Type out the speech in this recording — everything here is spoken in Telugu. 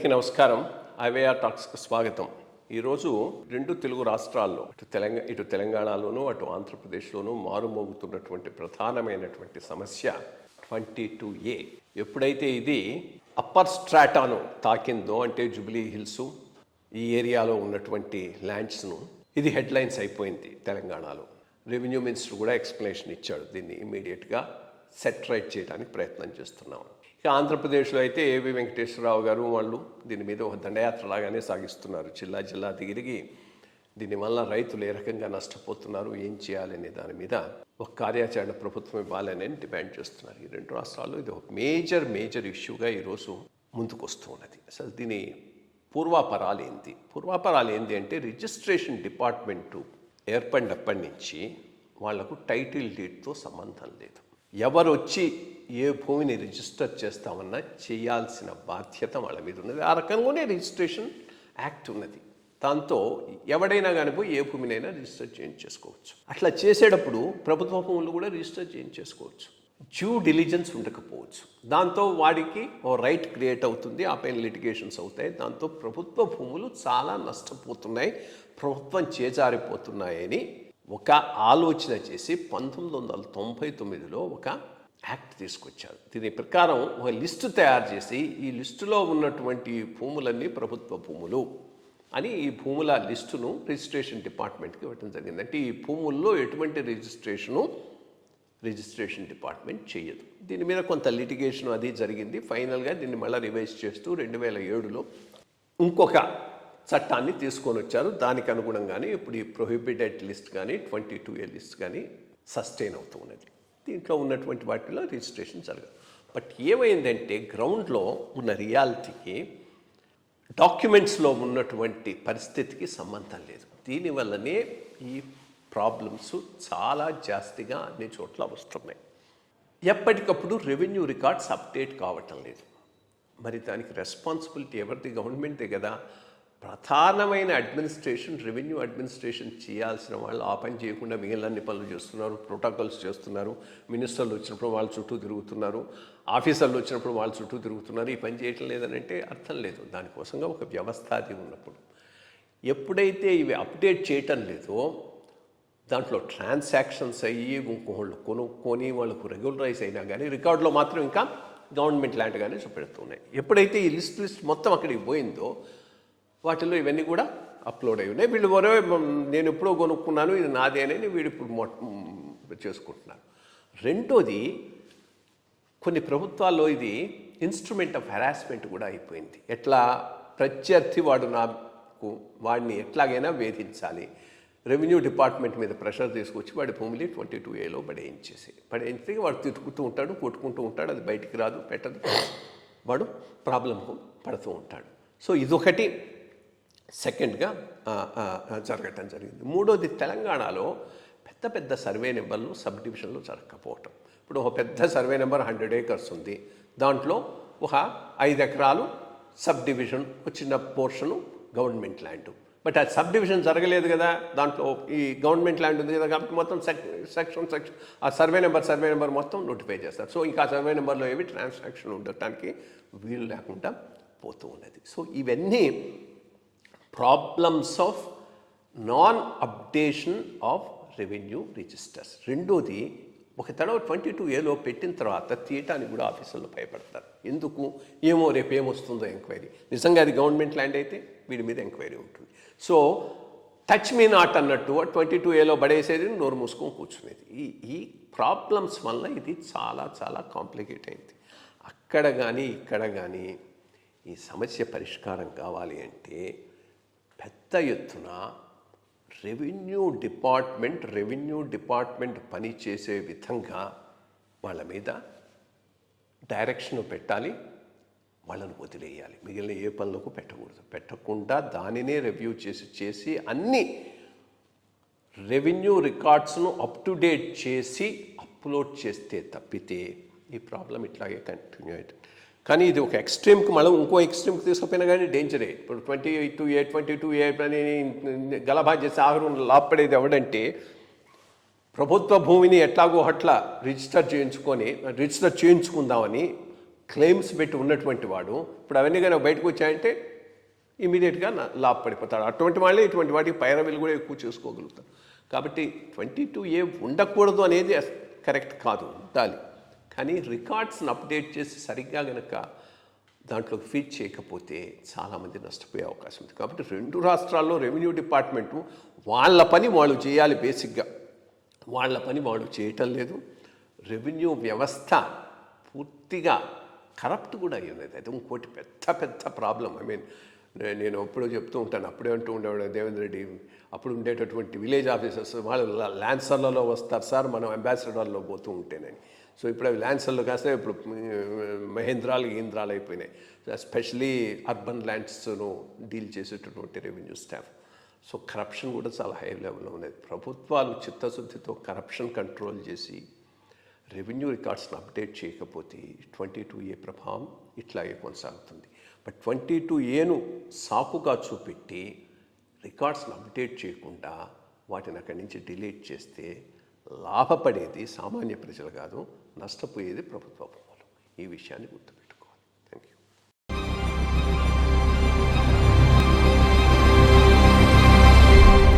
అందరికీ నమస్కారం. ఐవేఆర్ టాక్స్కి స్వాగతం. ఈరోజు రెండు తెలుగు రాష్ట్రాల్లో ఇటు తెలంగాణలోనూ అటు ఆంధ్రప్రదేశ్లోనూ మారుమోగుతున్నటువంటి ప్రధానమైనటువంటి సమస్య 22A. ఎప్పుడైతే ఇది అప్పర్ స్ట్రాటాను తాకిందో, అంటే జూబ్లీ హిల్స్ ఈ ఏరియాలో ఉన్నటువంటి ల్యాండ్స్ను, ఇది హెడ్లైన్స్ అయిపోయింది తెలంగాణలో. రెవెన్యూ మినిస్టర్ కూడా ఎక్స్ప్లెనేషన్ ఇచ్చాడు. దీన్ని ఇమీడియట్గా సెట్ రైట్ చేయడానికి ప్రయత్నం చేస్తున్నాం. ఇక ఆంధ్రప్రదేశ్లో అయితే ఏవి వెంకటేశ్వరరావు గారు వాళ్ళు దీని మీద ఒక దండయాత్రలాగానే సాగిస్తున్నారు. జిల్లా తిరిగి దీనివల్ల రైతులు ఏ రకంగా నష్టపోతున్నారు, ఏం చేయాలనే దాని మీద ఒక కార్యాచరణ ప్రభుత్వం ఇవ్వాలని డిమాండ్ చేస్తున్నారు. ఈ రెండు రాష్ట్రాల్లో ఇది ఒక మేజర్ ఇష్యూగా ఈరోజు ముందుకు వస్తూ ఉన్నది. అసలు దీని పూర్వాపరాలు ఏంటి అంటే, రిజిస్ట్రేషన్ డిపార్ట్మెంటు ఏర్పడినప్పటి నుంచి వాళ్లకు టైటిల్ డీడ్తో సంబంధం లేదు. ఎవరు వచ్చి ఏ భూమిని రిజిస్టర్ చేస్తామన్నా చేయాల్సిన బాధ్యత వాళ్ళ మీద ఉన్నది. ఆ రకంగానే రిజిస్ట్రేషన్ యాక్ట్ ఉన్నది. దాంతో ఎవడైనా కానీ పోయి ఏ భూమినైనా రిజిస్టర్ చేయించేసుకోవచ్చు. అట్లా చేసేటప్పుడు ప్రభుత్వ భూములు కూడా రిజిస్టర్ చేయించేసుకోవచ్చు. డ్యూ డిలిజెన్స్ ఉండకపోవచ్చు. దాంతో వాడికి ఓ రైట్ క్రియేట్ అవుతుంది. ఆ పైన లిటిగేషన్స్ అవుతాయి. దాంతో ప్రభుత్వ భూములు చాలా నష్టపోతున్నాయి, ప్రభుత్వం చేజారిపోతున్నాయని ఒక ఆలోచన చేసి 1999లో ఒక యాక్ట్ తీసుకొచ్చారు. దీని ప్రకారం ఒక లిస్టు తయారు చేసి, ఈ లిస్టులో ఉన్నటువంటి భూములన్నీ ప్రభుత్వ భూములు అని ఈ భూముల లిస్టును రిజిస్ట్రేషన్ డిపార్ట్మెంట్కి ఇవ్వడం జరిగింది. అంటే ఈ భూముల్లో ఎటువంటి రిజిస్ట్రేషన్ డిపార్ట్మెంట్ చేయదు. దీని మీద కొంత లిటిగేషన్ అది జరిగింది. ఫైనల్గా దీన్ని మళ్ళీ రివైజ్ చేస్తూ 2007లో ఇంకొక చట్టాన్ని తీసుకొని వచ్చారు. దానికి అనుగుణంగానే ఇప్పుడు ఈ ప్రొహిబిటెడ్ లిస్ట్ కానీ 22A లిస్ట్ కానీ సస్టైన్ అవుతూ ఉన్నది. దీంట్లో ఉన్నటువంటి వాటిలో రిజిస్ట్రేషన్ జరగదు. బట్ ఏమైందంటే, గ్రౌండ్లో ఉన్న రియాలిటీకి డాక్యుమెంట్స్లో ఉన్నటువంటి పరిస్థితికి సంబంధం లేదు. దీనివల్లనే ఈ ప్రాబ్లమ్స్ చాలా జాస్తిగా అన్ని చోట్ల వస్తున్నాయి. ఎప్పటికప్పుడు రెవెన్యూ రికార్డ్స్ అప్డేట్ కావటం లేదు. మరి దానికి రెస్పాన్సిబిలిటీ ఎవరిది? గవర్నమెంటే కదా. ప్రధానమైన అడ్మినిస్ట్రేషన్, రెవెన్యూ అడ్మినిస్ట్రేషన్ చేయాల్సిన వాళ్ళు ఆ పని చేయకుండా మిగిలిన అన్ని పనులు చేస్తున్నారు. ప్రోటోకాల్స్ చేస్తున్నారు. మినిస్టర్లు వచ్చినప్పుడు వాళ్ళ చుట్టూ తిరుగుతున్నారు, ఆఫీసర్లు వచ్చినప్పుడు వాళ్ళ చుట్టూ తిరుగుతున్నారు. ఈ పని చేయటం లేదని అంటే అర్థం లేదు. దానికోసంగా ఒక వ్యవస్థ అది ఉన్నప్పుడు ఎప్పుడైతే ఇవి అప్డేట్ చేయటం లేదో, దాంట్లో ట్రాన్సాక్షన్స్ అయ్యి ఇంకోళ్ళు కొనుక్కొని వాళ్ళకు రెగ్యులరైజ్ అయినా కానీ రికార్డులో మాత్రం ఇంకా గవర్నమెంట్ ల్యాండ్ కానీ చూపెడుతున్నాయి. ఎప్పుడైతే ఈ లిస్ట్ మొత్తం అక్కడికి పోయిందో, వాటిలో ఇవన్నీ కూడా అప్లోడ్ అయి ఉన్నాయి. వీళ్ళు నేను ఎప్పుడో కొనుక్కున్నాను, ఇది నాదేనని వీడు ఇప్పుడు చేసుకుంటున్నారు. రెండోది, కొన్ని ప్రభుత్వాల్లో ఇది ఇన్స్ట్రుమెంట్ ఆఫ్ హెరాస్మెంట్ కూడా అయిపోయింది. ఎట్లా ప్రత్యర్థి వాడిని ఎట్లాగైనా వేధించాలి, రెవెన్యూ డిపార్ట్మెంట్ మీద ప్రెషర్ తీసుకొచ్చి వాడి భూమిని 22Aలో పడేయించి వాడు తిట్టుకుంటూ ఉంటాడు, కొట్టుకుంటూ ఉంటాడు. అది బయటికి రాదు, పెట్టదు, వాడు ప్రాబ్లంకు పడుతూ ఉంటాడు. సో ఇదొకటి సెకండ్గా జరగటం జరిగింది. మూడోది, తెలంగాణలో పెద్ద సర్వే నెంబర్లు సబ్ డివిజన్లు జరగకపోవటం. ఇప్పుడు ఒక పెద్ద సర్వే నెంబర్ 100 acres ఉంది. దాంట్లో ఒక 5 ఎకరాలు సబ్ డివిజన్, ఒక చిన్న పోర్షను గవర్నమెంట్ ల్యాండ్. బట్ ఆ సబ్ డివిజన్ జరగలేదు కదా. దాంట్లో ఈ గవర్నమెంట్ ల్యాండ్ ఉంది కదా, కాబట్టి మొత్తం సెక్షన్ ఆ సర్వే నెంబర్ మొత్తం నోటిఫై చేస్తారు. సో ఇంకా సర్వే నెంబర్లో ఏవి ట్రాన్సాక్షన్ ఉండటానికి వీలు లేకుండా పోతూ ఉన్నది. సో ఇవన్నీ problems of non updation of revenue registers. రెండోది, ఒక తడవ 22Aలో పెట్టిన తర్వాత తీయటానికి కూడా ఆఫీసుల్లో భయపడతారు. ఎందుకు? ఏమో రేపు ఏమొస్తుందో ఎంక్వైరీ. నిజంగా అది గవర్నమెంట్ ల్యాండ్ అయితే వీడి మీద ఎంక్వైరీ ఉంటుంది. సో టచ్ మీ నాట్ అన్నట్టు 22Aలో పడేసేది, నోరు మూసుకొని కూర్చునేది. ఈ ప్రాబ్లమ్స్ వల్ల ఇది చాలా కాంప్లికేట్ అయింది. అక్కడ కానీ ఇక్కడ కానీ ఈ సమస్య పరిష్కారం కావాలి అంటే పెద్ద ఎత్తున రెవెన్యూ డిపార్ట్మెంట్ పని చేసే విధంగా వాళ్ళ మీద డైరెక్షన్ పెట్టాలి, వాళ్ళను వదిలేయాలి. మిగిలిన ఏ పనులకు పెట్టకుండా దానినే రివ్యూ చేసి అన్ని రెవెన్యూ రికార్డ్స్ను అప్ టు డేట్ చేసి అప్లోడ్ చేస్తే తప్పితే ఈ ప్రాబ్లం ఇట్లాగే కంటిన్యూ అవుతుంది. కానీ ఇది ఒక ఎక్స్ట్రీమ్కి మళ్ళీ ఇంకో ఎక్స్ట్రీమ్కి తీసుకుపోయినా కానీ డేంజరే. ఇప్పుడు 22A అని గలభా చేసి ఆహరం లాభపడేది ఎవడంటే, ప్రభుత్వ భూమిని ఎట్లాగో అట్లా రిజిస్టర్ చేయించుకుందామని క్లెయిమ్స్ పెట్టి ఉన్నటువంటి వాడు ఇప్పుడు అవన్నీ కానీ బయటకు వచ్చాయంటే ఇమీడియట్గా లాభపడిపోతాడు. అటువంటి వాళ్ళే ఇటువంటి వాటికి పైరవీలు కూడా ఎక్కువ చేసుకోగలుగుతారు. కాబట్టి 22A ఉండకూడదు అనేది కరెక్ట్ కాదు, ఉండాలి. కానీ రికార్డ్స్ని అప్డేట్ చేసి సరిగ్గా కనుక దాంట్లో ఫీడ్ చేయకపోతే చాలామంది నష్టపోయే అవకాశం ఉంది. కాబట్టి 2 రాష్ట్రాల్లో రెవెన్యూ డిపార్ట్మెంటు వాళ్ళ పని వాళ్ళు చేయాలి. బేసిక్గా వాళ్ళ పని వాళ్ళు చేయటం లేదు. రెవెన్యూ వ్యవస్థ పూర్తిగా కరప్ట్ కూడా అయ్యున్నది. అది ఇంకోటి పెద్ద ప్రాబ్లం. నేను ఎప్పుడూ చెప్తూ ఉంటాను, అప్పుడే అంటూ ఉండేవాడు దేవేంద్ర రెడ్డి, అప్పుడు ఉండేటటువంటి విలేజ్ ఆఫీసర్స్ వాళ్ళు ల్యాన్సర్లలో వస్తారు సార్ మనం అంబాసిడర్లో పోతూ ఉంటేనని. సో ఇప్పుడు అవి ల్యాన్సర్లు కాస్తే ఇప్పుడు మహేంద్రాలు అయిపోయినాయి. ఎస్పెషలీ అర్బన్ ల్యాండ్స్ను డీల్ చేసేటటువంటి రెవెన్యూ స్టాఫ్. సో కరప్షన్ కూడా చాలా హై లెవెల్లో ఉన్నది. ప్రభుత్వాలు చిత్తశుద్ధితో కరప్షన్ కంట్రోల్ చేసి రెవెన్యూ రికార్డ్స్ని అప్డేట్ చేయకపోతే 22A ప్రభావం ఇట్లాగే కొనసాగుతుంది. బట్ 22Aను సాకుగా చూపెట్టి రికార్డ్స్ని అప్డేట్ చేయకుండా వాటిని అక్కడి నుంచి డిలీట్ చేస్తే లాభపడేది సామాన్య ప్రజలు కాదు, నష్టపోయేది ప్రభుత్వ భూములు. ఈ విషయాన్ని గుర్తుపెట్టుకోవాలి.